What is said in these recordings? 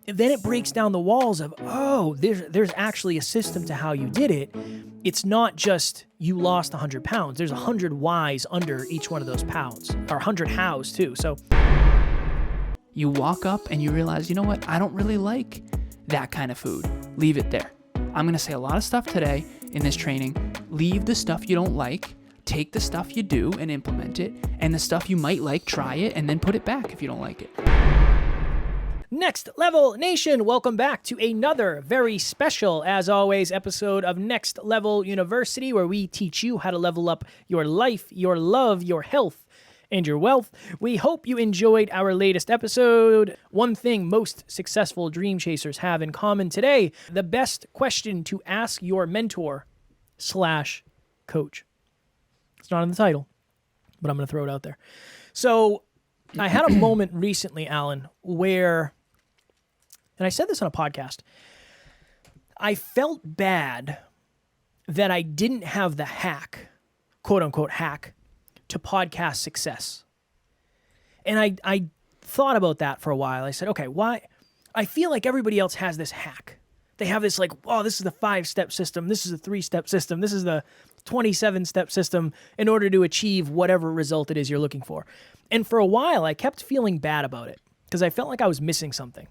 then it breaks down the walls of, oh, there's actually a system to how you did it. It's not just you lost 100 pounds. There's 100 whys under each one of those pounds, or 100 hows too. So you walk up and you realize, you know what? I don't really like that kind of food. Leave it there. I'm going to say a lot of stuff today in this training. Leave the stuff you don't like. Take the stuff you do and implement it. And the stuff you might like, try it, and then put it back if you don't like it. Next Level Nation, welcome back to another very special, as always, episode of Next Level University, where we teach you how to level up your life, your love, your health, and your wealth. We hope you enjoyed our latest episode. One thing most successful dream chasers have in common today: the best question to ask your mentor / coach. It's not in the title, but I'm going to throw it out there. So I had a moment recently, Alan, where, and I said this on a podcast, I felt bad that I didn't have the hack, quote unquote hack, to podcast success. And I thought about that for a while. I said, okay, why? I feel like everybody else has this hack. They have this like, oh, this is the 5-step system. This is a 3-step system. This is the 27-step system in order to achieve whatever result it is you're looking for. And for a while, I kept feeling bad about it because I felt like I was missing something.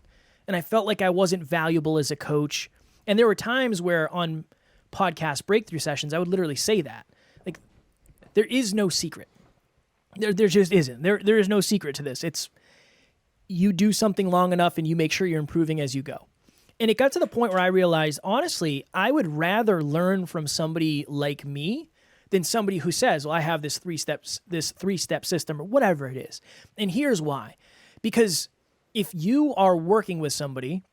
And I felt like I wasn't valuable as a coach. And there were times where on podcast breakthrough sessions, I would literally say that. Like, there is no secret. There just isn't. There is no secret to this. It's you do something long enough and you make sure you're improving as you go. And it got to the point where I realized, honestly, I would rather learn from somebody like me than somebody who says, well, I have this 3-step system or whatever it is. And here's why. Because if you are working with somebody,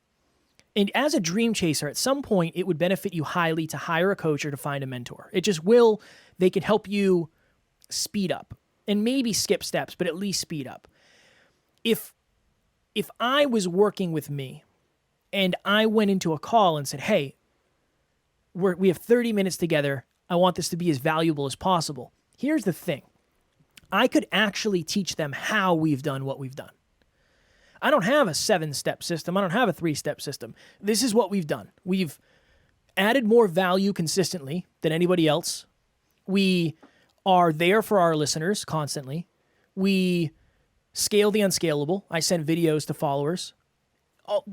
and as a dream chaser, at some point, it would benefit you highly to hire a coach or to find a mentor. It just will. They can help you speed up and maybe skip steps, but at least speed up. If I was working with me, and I went into a call and said, hey, we have 30 minutes together. I want this to be as valuable as possible. Here's the thing. I could actually teach them how we've done what we've done. I don't have a 7-step system. I don't have a 3-step system. This is what we've done. We've added more value consistently than anybody else. We are there for our listeners constantly. We scale the unscalable. I send videos to followers.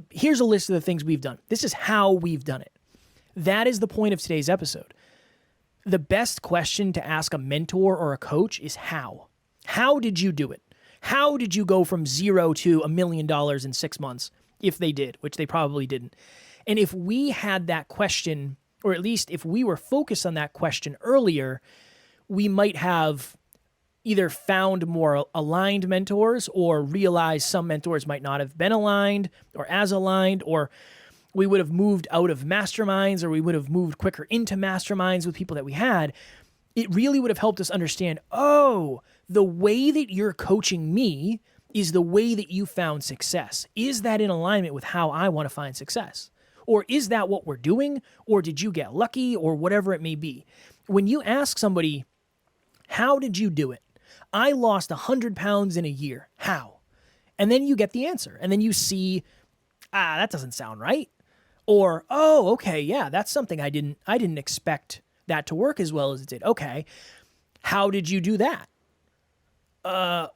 Here's a list of the things we've done. This is how we've done it. That is the point of today's episode. The best question to ask a mentor or a coach is how. How did you do it? How did you go from 0 to $1 million in 6 months? If they did, which they probably didn't. And if we had that question, or at least if we were focused on that question earlier, we might have either found more aligned mentors or realized some mentors might not have been aligned or as aligned, or we would have moved out of masterminds, or we would have moved quicker into masterminds with people that we had. It really would have helped us understand, oh, the way that you're coaching me is the way that you found success. Is that in alignment with how I want to find success? Or is that what we're doing? Or did you get lucky? Or whatever it may be. When you ask somebody, how did you do it? I lost 100 pounds in a year. How? And then you get the answer. And then you see, that doesn't sound right. Or, oh, okay, yeah, that's something I didn't expect that to work as well as it did. Okay, how did you do that? So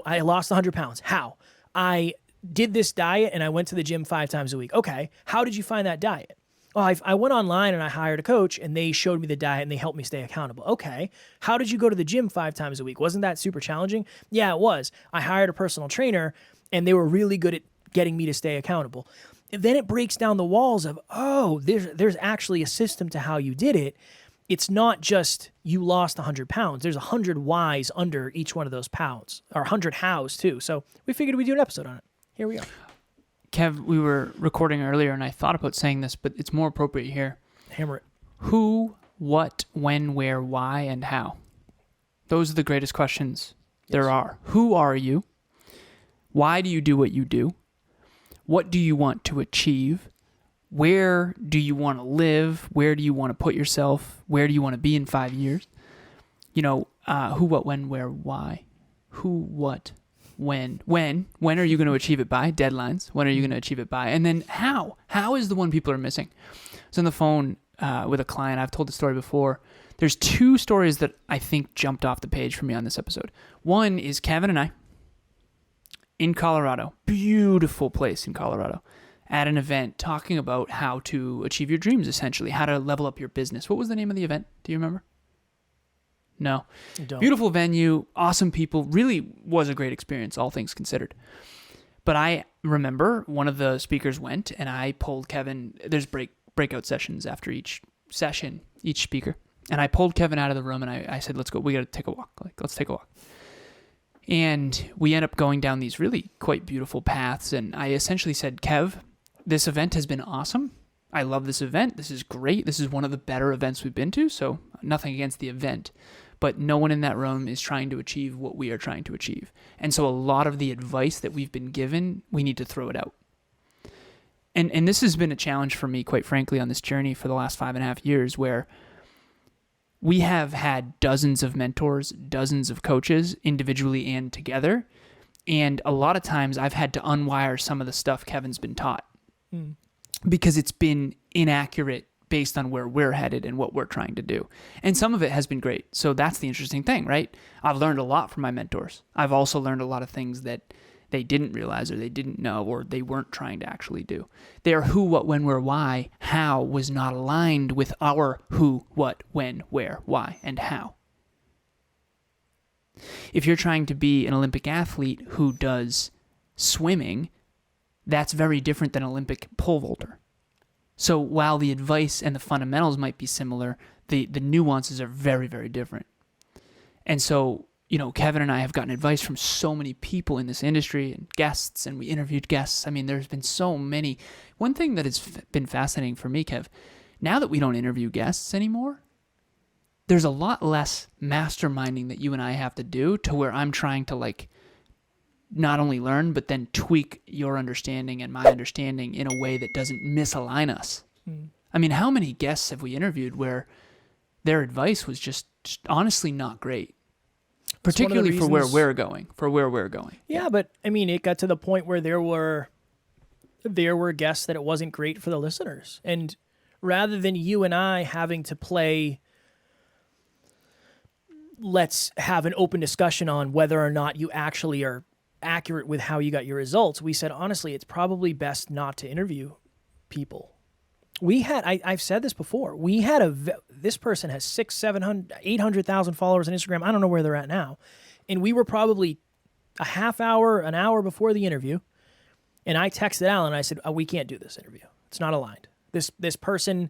I lost 100 pounds. How? I did this diet and I went to the gym 5 times a week. Okay, how did you find that diet? Well, I went online and I hired a coach and they showed me the diet and they helped me stay accountable. Okay, how did you go to the gym 5 times a week? Wasn't that super challenging? Yeah, it was. I hired a personal trainer and they were really good at getting me to stay accountable. And then it breaks down the walls of, oh, there's actually a system to how you did it. It's not just you lost 100 pounds. There's 100 whys under each one of those pounds, or 100 hows too. So we figured we'd do an episode on it. Here we are. Kev, we were recording earlier and I thought about saying this, but it's more appropriate here. Hammer it. Who, what, when, where, why, and how? Those are the greatest questions there are. Who are you? Why do you do what you do? What do you want to achieve? Where do you want to live? Where do you want to put yourself? Where do you want to be in 5 years? Who, what, when, where, why? Who, what, when are you going to achieve it by? Deadlines. When are you going to achieve it by? And then how is the one people are missing. So on the phone with a client, I've told the story before. There's 2 stories that I think jumped off the page for me on this episode. One is Kevin and I in Colorado, beautiful place in Colorado, at an event talking about how to achieve your dreams, essentially, how to level up your business. What was the name of the event? Do you remember? No. Beautiful venue, awesome people, really was a great experience, all things considered. But I remember one of the speakers went and I pulled Kevin. There's breakout sessions after each session, each speaker. And I pulled Kevin out of the room and I said, let's go. We got to take a walk. Let's take a walk. And we end up going down these really quite beautiful paths. And I essentially said, Kev, this event has been awesome. I love this event. This is great. This is one of the better events we've been to. So nothing against the event. But no one in that room is trying to achieve what we are trying to achieve. And so a lot of the advice that we've been given, we need to throw it out. And this has been a challenge for me, quite frankly, on this journey for the last 5.5 years, where we have had dozens of mentors, dozens of coaches, individually and together. And a lot of times I've had to unwire some of the stuff Kevin's been taught because it's been inaccurate based on where we're headed and what we're trying to do. And some of it has been great. So that's the interesting thing, right? I've learned a lot from my mentors. I've also learned a lot of things that they didn't realize or they didn't know or they weren't trying to actually do. Their who, what, when, where, why, how was not aligned with our who, what, when, where, why, and how. If you're trying to be an Olympic athlete who does swimming, that's very different than an Olympic pole vaulter. So while the advice and the fundamentals might be similar, the nuances are very, very different. And so, you know, Kevin and I have gotten advice from so many people in this industry and guests, and we interviewed guests. I mean, there's been so many. One thing that has been fascinating for me, Kev, now that we don't interview guests anymore, there's a lot less masterminding that you and I have to do to where I'm trying to like not only learn, but then tweak your understanding and my understanding in a way that doesn't misalign us. I mean, how many guests have we interviewed where their advice was just honestly not great? Particularly for where we're going, Yeah, but I mean, it got to the point where there were guests that it wasn't great for the listeners. And rather than you and I having to play, let's have an open discussion on whether or not you actually are accurate with how you got your results, we said, honestly, it's probably best not to interview people. I've said this before, this person has 600, 700, 800,000 followers on Instagram. I don't know where they're at now. And we were probably a half hour, an hour before the interview. And I texted Alan and I said, we can't do this interview. It's not aligned. This person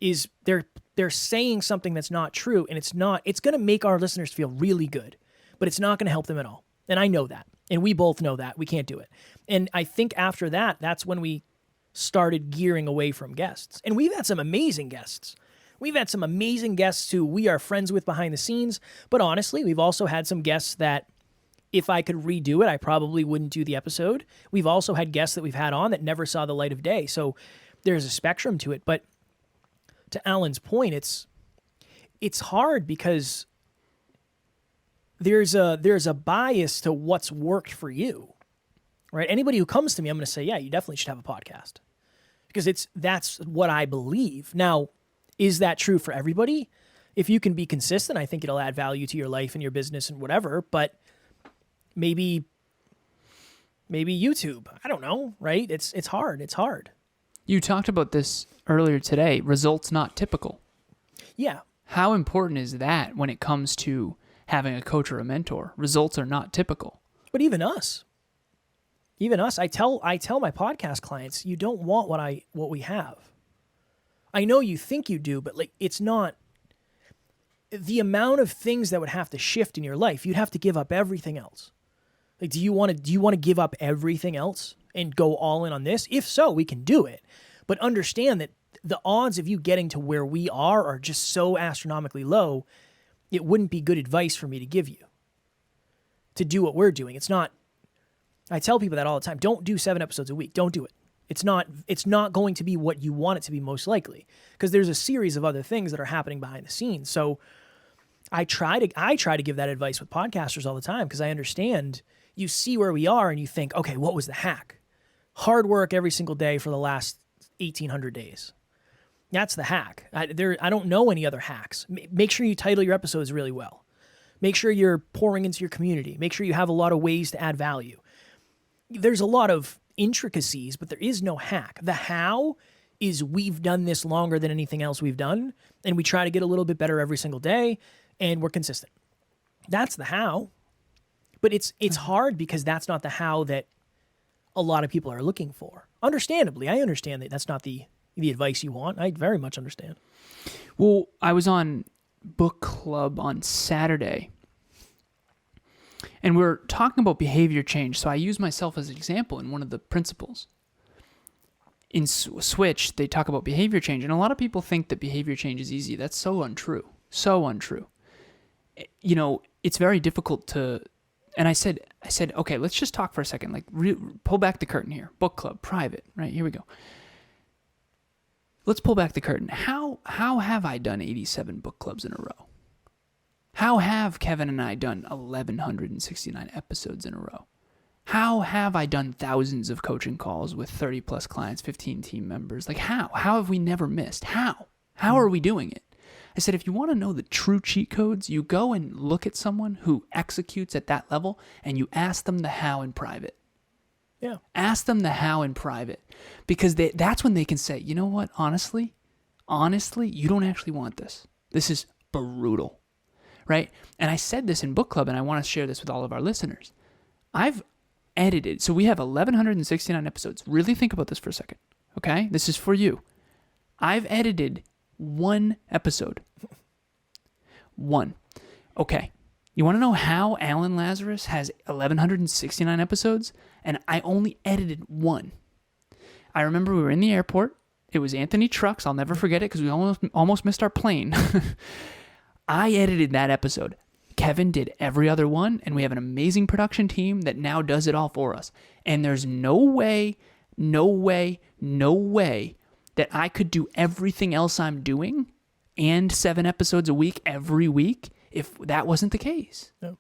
is, they're saying something that's not true. And it's going to make our listeners feel really good, but it's not going to help them at all. And I know that. And we both know that. We can't do it. And I think after that, that's when we started gearing away from guests. And we've had some amazing guests. We've had some amazing guests who we are friends with behind the scenes. But honestly, we've also had some guests that if I could redo it, I probably wouldn't do the episode. We've also had guests that we've had on that never saw the light of day. So there's a spectrum to it. But to Alan's point, it's hard because there's a bias to what's worked for you, right? Anybody who comes to me, I'm going to say, yeah, you definitely should have a podcast because that's what I believe. Now, is that true for everybody? If you can be consistent, I think it'll add value to your life and your business and whatever, but maybe YouTube, I don't know, right? It's hard. It's hard. You talked about this earlier today, results not typical. Yeah. How important is that when it comes to having a coach or a mentor? Results are not typical. But even us, I tell my podcast clients, you don't want what we have. I know you think you do, but like it's not the amount of things that would have to shift in your life. You'd have to give up everything else. Like, do you want to give up everything else and go all in on this? If so, we can do it. But understand that the odds of you getting to where we are just so astronomically low. It wouldn't be good advice for me to give you to do what we're doing. It's not, I tell people that all the time. Don't do 7 episodes a week. Don't do it. It's not going to be what you want it to be most likely because there's a series of other things that are happening behind the scenes. So I try to give that advice with podcasters all the time because I understand, you see where we are and you think, okay, what was the hack? Hard work every single day for the last 1,800 days. That's the hack. I don't know any other hacks. Make sure you title your episodes really well. Make sure you're pouring into your community. Make sure you have a lot of ways to add value. There's a lot of intricacies, but there is no hack. The how is we've done this longer than anything else we've done, and we try to get a little bit better every single day, and we're consistent. That's the how. But it's hard because that's not the how that a lot of people are looking for. Understandably, I understand that that's not the advice you want. I very much understand. Well, I was on book club on Saturday, and we're talking about behavior change. So I use myself as an example in one of the principles. In Switch, they talk about behavior change, and a lot of people think that behavior change is easy. That's so untrue. So untrue. You know, it's very difficult to... And I said, okay, let's just talk for a second. Like, pull back the curtain here. Book club, private, right? Here we go. Let's pull back the curtain. How have I done 87 book clubs in a row? How have Kevin and I done 1,169 episodes in a row? How have I done thousands of coaching calls with 30 plus clients, 15 team members? Like, how? How have we never missed? How? How are we doing it? I said, if you want to know the true cheat codes, you go and look at someone who executes at that level and you ask them the how in private. Yeah. Ask them the how in private, because that's when they can say, you know what, honestly, you don't actually want this. This is brutal, right? And I said this in book club, and I want to share this with all of our listeners. I've edited, so we have 1,169 episodes. Really think about this for a second, okay? This is for you. I've edited one episode. One. Okay. You want to know how Alan Lazaros has 1,169 episodes? And I only edited one. I remember we were in the airport. It was Anthony Trucks. I'll never forget it because we almost missed our plane. I edited that episode. Kevin did every other one, and we have an amazing production team that now does it all for us. And there's no way that I could do everything else I'm doing and 7 episodes a week every week if that wasn't the case. No.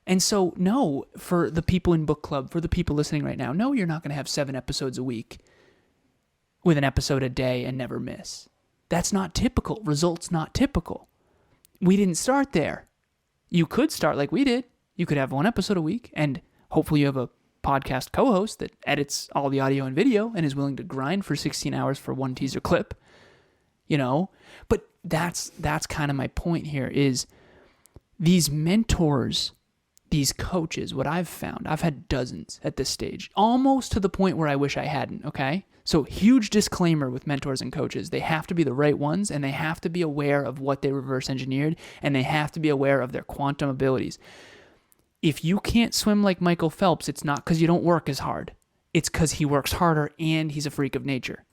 And so, no, for the people in book club, for the people listening right now, no, you're not going to have 7 episodes a week with an episode a day and never miss. That's not typical. Results not typical. We didn't start there. You could start like we did. You could have 1 episode a week, and hopefully you have a podcast co-host that edits all the audio and video and is willing to grind for 16 hours for 1 teaser clip, you know? But that's kind of my point here is these mentors, these coaches, what I've found, I've had dozens at this stage, almost to the point where I wish I hadn't, okay? So huge disclaimer with mentors and coaches. They have to be the right ones, and they have to be aware of what they reverse engineered, and they have to be aware of their quantum abilities. If you can't swim like Michael Phelps, it's not because you don't work as hard. It's because he works harder and he's a freak of nature,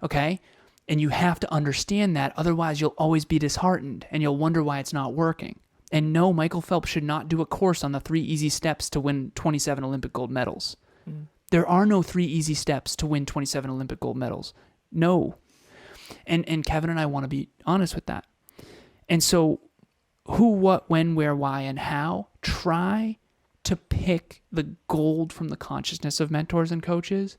okay? And you have to understand that. Otherwise, you'll always be disheartened, and you'll wonder why it's not working. And no, Michael Phelps should not do a course on the 3 easy steps to win 27 Olympic gold medals. Mm. There are no 3 easy steps to win 27 Olympic gold medals. No. And Kevin and I want to be honest with that. And so who, what, when, where, why, and how, try to pick the gold from the consciousness of mentors and coaches,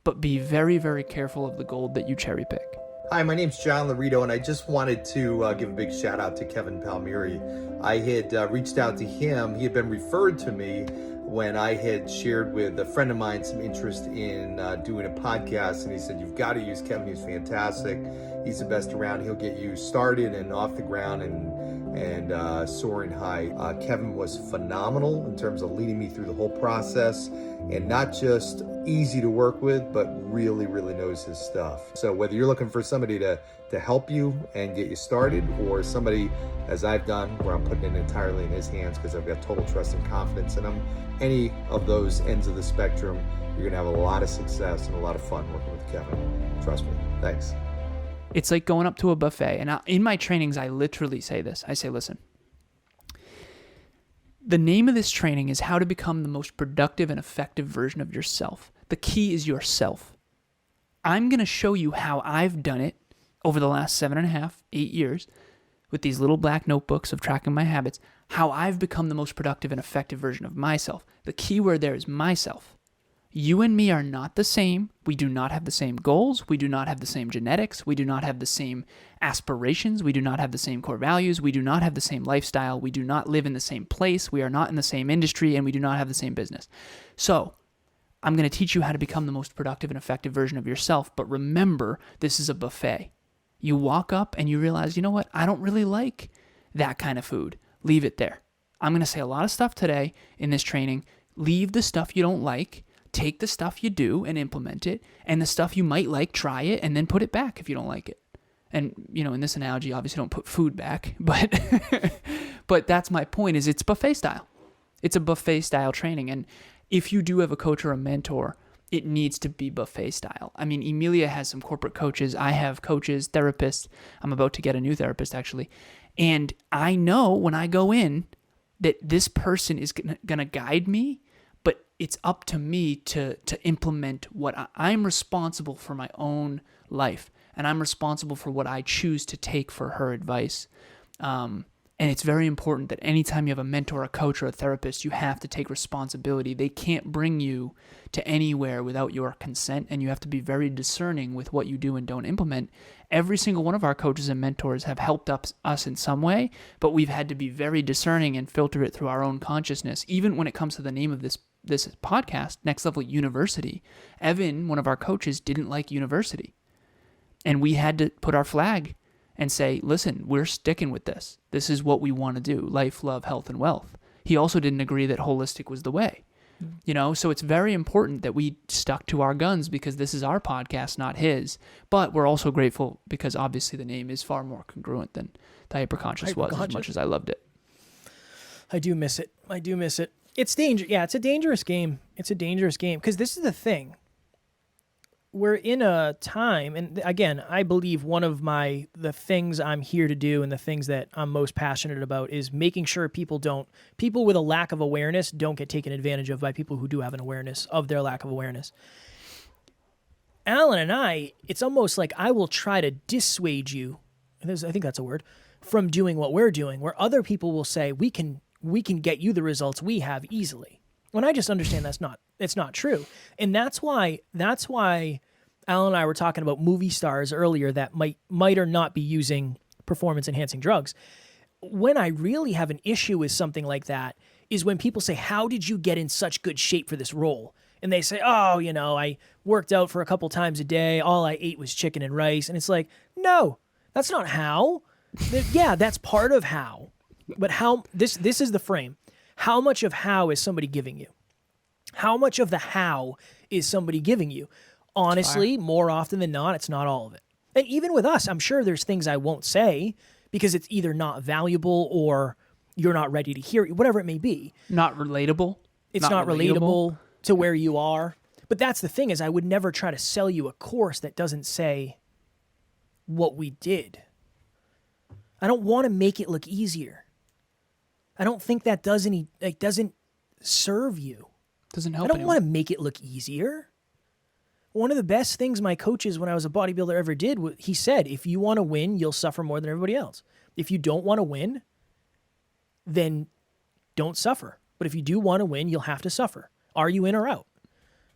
but be very, very careful of the gold that you cherry pick. Hi, my name's John Laurito, and I just wanted to give a big shout out to Kevin Palmieri. I had reached out to him. He had been referred to me when I had shared with a friend of mine some interest in doing a podcast, and he said, you've got to use Kevin. He's fantastic. He's the best around. He'll get you started and off the ground and soaring high. Kevin was phenomenal in terms of leading me through the whole process, and not just easy to work with, but really, really knows his stuff. So whether you're looking for somebody to help you and get you started, or somebody, as I've done, where I'm putting it entirely in his hands because I've got total trust and confidence in him, any of those ends of the spectrum, you're gonna have a lot of success and a lot of fun working with Kevin. Trust me. Thanks. It's like going up to a buffet. And in my trainings, I literally say this. I say, listen, the name of this training is how to become the most productive and effective version of yourself. The key is yourself. I'm going to show you how I've done it over the last 7.5, 8 years with these little black notebooks of tracking my habits, how I've become the most productive and effective version of myself. The key word there is myself. You and me are not the same. We do not have the same goals. We do not have the same genetics. We do not have the same aspirations. We do not have the same core values. We do not have the same lifestyle. We do not live in the same place. We are not in the same industry, and we do not have the same business. So I'm going to teach you how to become the most productive and effective version of yourself. But remember, this is a buffet. You walk up and you realize, you know what? I don't really like that kind of food. Leave it there. I'm going to say a lot of stuff today in this training. Leave the stuff you don't like. Take the stuff you do and implement it. And the stuff you might like, try it, and then put it back if you don't like it. And, in this analogy, obviously don't put food back. But but that's my point, is it's buffet style. It's a buffet style training. And if you do have a coach or a mentor, it needs to be buffet style. I mean, Emilia has some corporate coaches. I have coaches, therapists. I'm about to get a new therapist, actually. And I know when I go in that this person is going to guide me, but it's up to me to implement what I'm responsible for my own life. And I'm responsible for what I choose to take for her advice. And it's very important that anytime you have a mentor, a coach, or a therapist, you have to take responsibility. They can't bring you to anywhere without your consent, and you have to be very discerning with what you do and don't implement. Every single one of our coaches and mentors have helped us in some way, but we've had to be very discerning and filter it through our own consciousness. Even when it comes to the name of this podcast, Next Level University, Evan, one of our coaches, didn't like university. And we had to put our flag and say, listen, we're sticking with this. This is what we want to do. Life, love, health, and wealth. He also didn't agree that holistic was the way. So it's very important that we stuck to our guns, because this is our podcast, not his. But we're also grateful because obviously the name is far more congruent than the Hyperconscious was, as much as I loved it. I do miss it. It's dangerous. Yeah, it's a dangerous game. Because this is the thing. We're in a time, and again, I believe one of the things I'm here to do and the things that I'm most passionate about is making sure people with a lack of awareness don't get taken advantage of by people who do have an awareness of their lack of awareness. Alan and I, it's almost like I will try to dissuade you, and I think that's a word, from doing what we're doing, where other people will say, we can get you the results we have easily. When I just understand it's not true. And that's why Alan and I were talking about movie stars earlier that might or not be using performance enhancing drugs. When I really have an issue with something like that is when people say, how did you get in such good shape for this role? And they say, oh, I worked out for a couple times a day. All I ate was chicken and rice. And it's like, no, that's not how. Yeah, that's part of how. But how, this is the frame. How much of how is somebody giving you? How much of the how is somebody giving you? Honestly, more often than not, it's not all of it. And even with us, I'm sure there's things I won't say because it's either not valuable or you're not ready to hear it, whatever it may be. Not relatable. It's not relatable to where you are. But that's the thing, is I would never try to sell you a course that doesn't say what we did. I don't want to make it look easier. I don't think that doesn't serve you. Doesn't help I don't anyone. want to make it look easier. One of the best things my coaches when I was a bodybuilder ever did, he said, if you want to win, you'll suffer more than everybody else. If you don't want to win, then don't suffer. But if you do want to win, you'll have to suffer. Are you in or out?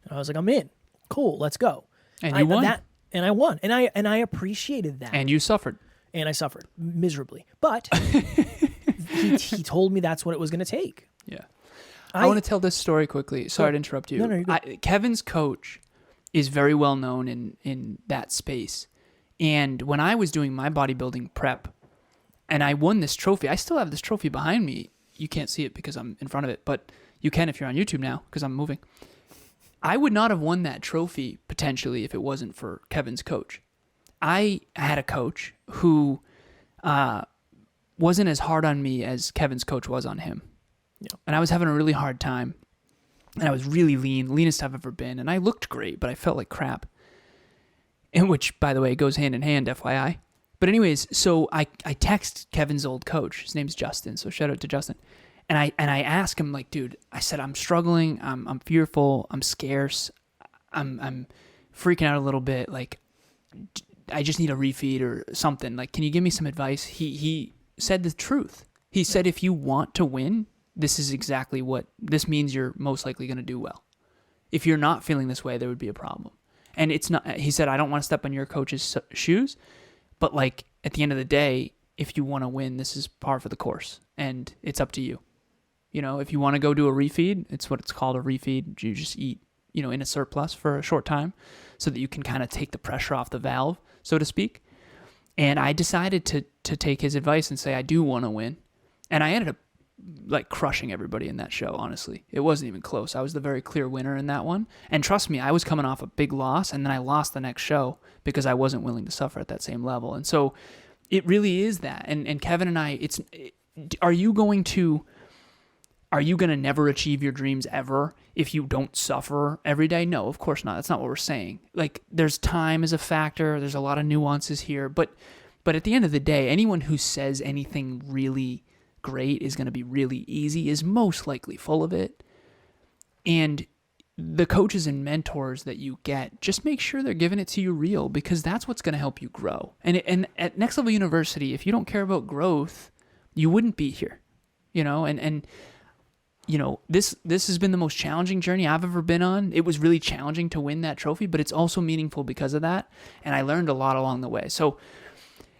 And I was like, I'm in. Cool, let's go. And you won. And I won. And I appreciated that. And you suffered. And I suffered miserably. But he told me that's what it was going to take. Yeah. I want to tell this story quickly. Sorry to interrupt you. No, you're good. Kevin's coach is very well known in that space. And when I was doing my bodybuilding prep and I won this trophy, I still have this trophy behind me. You can't see it because I'm in front of it, but you can if you're on YouTube now because I'm moving. I would not have won that trophy potentially if it wasn't for Kevin's coach. I had a coach who wasn't as hard on me as Kevin's coach was on him. Yeah. And I was having a really hard time. And I was really lean, leanest I've ever been. And I looked great, but I felt like crap. And which, by the way, goes hand in hand, FYI. But anyways, so I text Kevin's old coach. His name's Justin, so shout out to Justin. And I asked him, like, dude, I said, I'm struggling. I'm fearful. I'm scarce. I'm freaking out a little bit. Like, I just need a refeed or something. Like, can you give me some advice? He said the truth. He said, if you want to win, this is exactly what this means. You're most likely going to do well. If you're not feeling this way, there would be a problem. And it's not, he said, I don't want to step on your coach's shoes, but like at the end of the day, if you want to win, this is par for the course and it's up to you. You know, if you want to go do a refeed, it's what it's called, a refeed. You just eat, you know, in a surplus for a short time so that you can kind of take the pressure off the valve, so to speak. And I decided to take his advice and say, I do want to win. And I ended up like crushing everybody in that show, honestly. It wasn't even close. I was the very clear winner in that one. And trust me, I was coming off a big loss, and then I lost the next show because I wasn't willing to suffer at that same level. And so it really is that. And Kevin and I, are you going to never achieve your dreams ever if you don't suffer every day? No, of course not. That's not what we're saying. Like, there's time as a factor. There's a lot of nuances here. But at the end of the day, anyone who says anything really great is going to be really easy is most likely full of it. And the coaches and mentors that you get, just make sure they're giving it to you real, because that's what's going to help you grow. And at Next Level University, if you don't care about growth, you wouldn't be here, you know, and you know, this has been the most challenging journey I've ever been on. It was really challenging to win that trophy, but it's also meaningful because of that. And I learned a lot along the way. So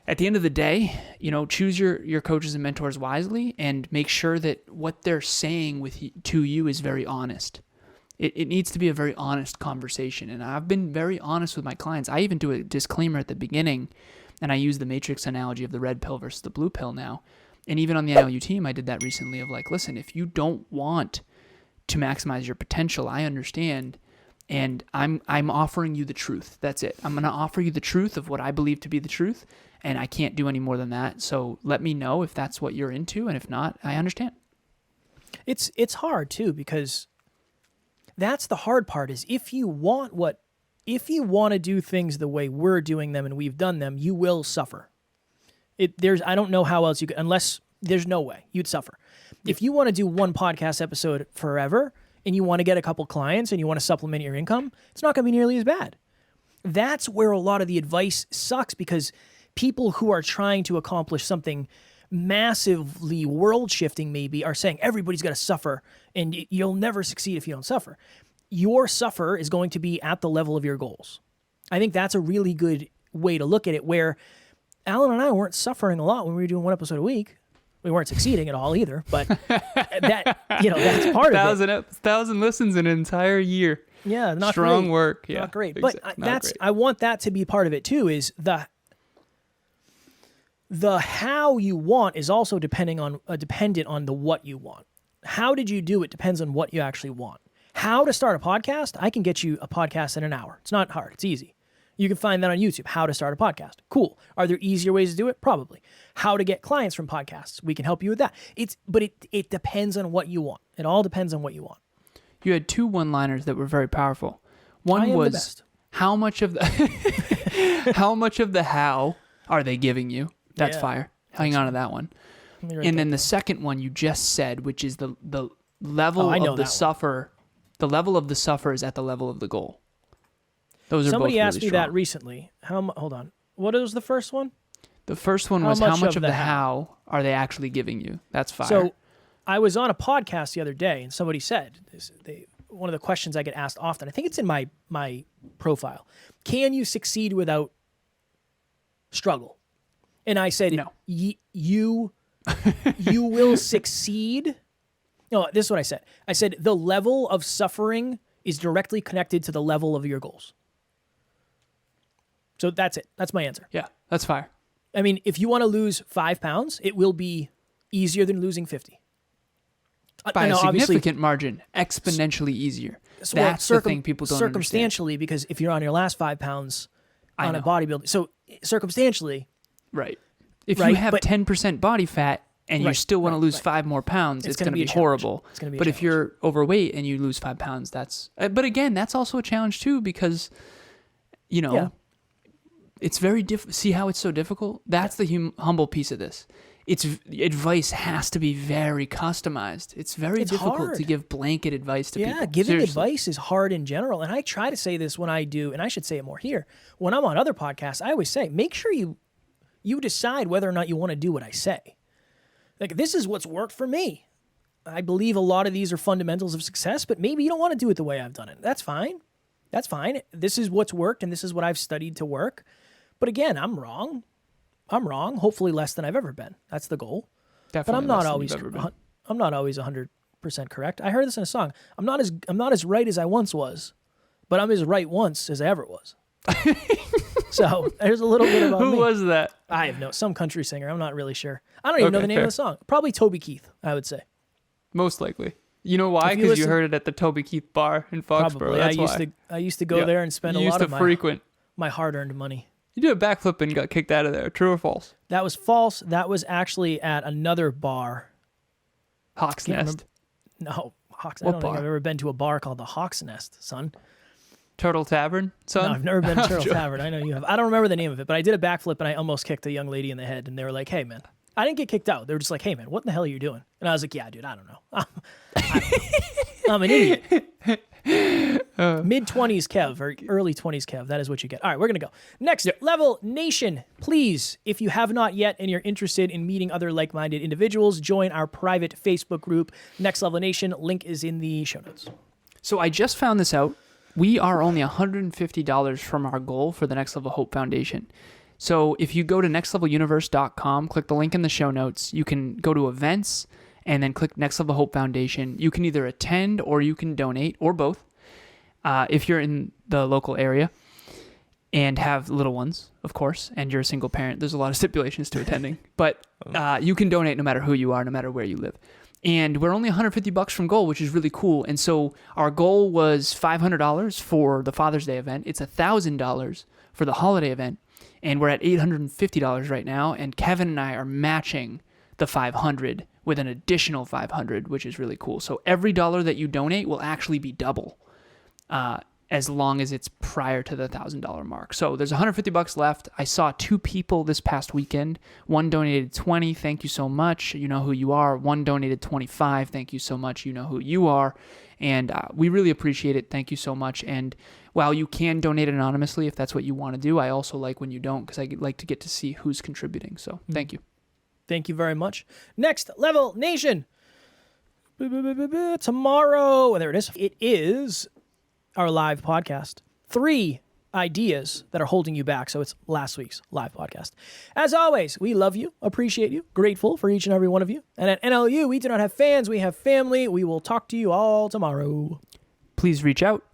at the end of the day, you know, choose your coaches and mentors wisely and make sure that what they're saying to you is very honest. It needs to be a very honest conversation. And I've been very honest with my clients. I even do a disclaimer at the beginning, and I use the matrix analogy of the red pill versus the blue pill now. And even on the NLU team, I did that recently of like, listen, if you don't want to maximize your potential, I understand. And I'm offering you the truth. That's it. I'm going to offer you the truth of what I believe to be the truth. And I can't do any more than that. So let me know if that's what you're into. And if not, I understand. It's hard too, because that's the hard part is if you want to do things the way we're doing them and we've done them, you will suffer. I don't know how else you could, unless there's no way you'd suffer. If you want to do one podcast episode forever and you want to get a couple clients and you want to supplement your income, it's not going to be nearly as bad. That's where a lot of the advice sucks, because people who are trying to accomplish something massively world-shifting maybe are saying everybody's got to suffer and you'll never succeed if you don't suffer. Your suffer is going to be at the level of your goals. I think that's a really good way to look at it, where Alan and I weren't suffering a lot when we were doing one episode a week. We weren't succeeding at all either, but that's part of it. 1,000 listens in an entire year. Yeah, not strong great. work. Yeah, not great. But I want that to be part of it too. Is the how you want is also dependent on the what you want. How did you do it depends on what you actually want. How to start a podcast? I can get you a podcast in an hour. It's not hard. It's easy. You can find that on YouTube. How to start a podcast. Cool. Are there easier ways to do it? Probably. How to get clients from podcasts? We can help you with that. But it depends on what you want. It all depends on what you want. You had two one-liners that were very powerful. One was how much of the how are they giving you? That's fire. Hang on to that one. And then the second one you just said, which is the level of the suffer. The level of the suffer is at the level of the goal. Those are Somebody both really asked me strong. that recently. Hold on. What was the first one? The first one was how much of the how are they actually giving you? That's fire. So I was on a podcast the other day, and somebody said, one of the questions I get asked often, I think it's in my profile, can you succeed without struggle? And I said, no. You will succeed. No, this is what I said. I said the level of suffering is directly connected to the level of your goals. So that's it. That's my answer. Yeah, that's fire. I mean, if you want to lose 5 pounds, it will be easier than losing 50. By a significant margin, exponentially easier. That's the thing people don't understand. Circumstantially, because if you're on your last 5 pounds on a bodybuilding, so circumstantially. Right. If you have 10% body fat and you still want to lose 5 more pounds, it's going to be horrible. It's going to be but if you're overweight and you lose 5 pounds, that's... But again, that's also a challenge too, because, you know, it's very difficult. See how it's so difficult? That's the humble piece of this. Advice has to be very customized. It's very difficult to give blanket advice to people. Yeah, giving advice is hard in general. And I try to say this when I do, and I should say it more here. When I'm on other podcasts, I always say, make sure you decide whether or not you want to do what I say. Like, this is what's worked for me. I believe a lot of these are fundamentals of success, but maybe you don't want to do it the way I've done it. That's fine. That's fine. This is what's worked, and this is what I've studied to work. But again, I'm wrong. Hopefully less than I've ever been. That's the goal. Definitely but I'm not less than always. you've ever been. I'm not always 100% correct. I heard this in a song. I'm not as right as I once was, but I'm as right once as I ever was. So there's a little bit about Who me. was that? I have some country singer. I'm not really sure. I don't even know Okay, the name fair. of the song. Probably Toby Keith, I would say. Most likely. You know why? If you Because you listen- heard it at the Toby Keith bar in Foxborough. Probably. That's I used to go Yeah. there and spend You a used lot to of frequent. my hard-earned money. You did a backflip and got kicked out of there. True or false? That was false. That was actually at another bar. Hawk's Can't Nest. No, Hawks. I What don't think bar? I've ever been to a bar called the Hawk's Nest, son. Turtle Tavern, son? No, I've never been to Turtle Sure. Tavern. I know you have. I don't remember the name of it, but I did a backflip and I almost kicked a young lady in the head. And they were like, "Hey, man." I didn't get kicked out. They were just like, "Hey, man, what the hell are you doing?" And I was like, "Yeah, dude, I don't know. I'm an idiot." Mid-20s Kev or early 20s Kev. That is what you get. All right, we're going to go. Next level nation. Please, if you have not yet and you're interested in meeting other like-minded individuals, join our private Facebook group, Next Level Nation. Link is in the show notes. So I just found this out. We are only $150 from our goal for the Next Level Hope Foundation. So if you go to nextleveluniverse.com, click the link in the show notes, you can go to events and then click Next Level Hope Foundation. You can either attend or you can donate, or both, if you're in the local area and have little ones, of course, and you're a single parent. There's a lot of stipulations to attending, but you can donate no matter who you are, no matter where you live. And we're only $150 from goal, which is really cool. And so our goal was $500 for the Father's Day event. It's $1,000 for the holiday event. And we're at $850 right now. And Kevin and I are matching the $500 with an additional $500, which is really cool. So every dollar that you donate will actually be double, as long as it's prior to the $1,000 mark. So there's $150 left. I saw 2 people this past weekend. One donated $20. Thank you so much. You know who you are. One donated $25. Thank you so much. You know who you are. And we really appreciate it. Thank you so much. And while you can donate anonymously if that's what you want to do, I also like when you don't, because I like to get to see who's contributing. So thank you. Thank you very much. Next Level Nation. Tomorrow, there it is. It is our live podcast. 3 ideas that are holding you back. So it's last week's live podcast. As always, we love you, appreciate you, grateful for each and every one of you. And at NLU, we do not have fans, we have family. We will talk to you all tomorrow. Please reach out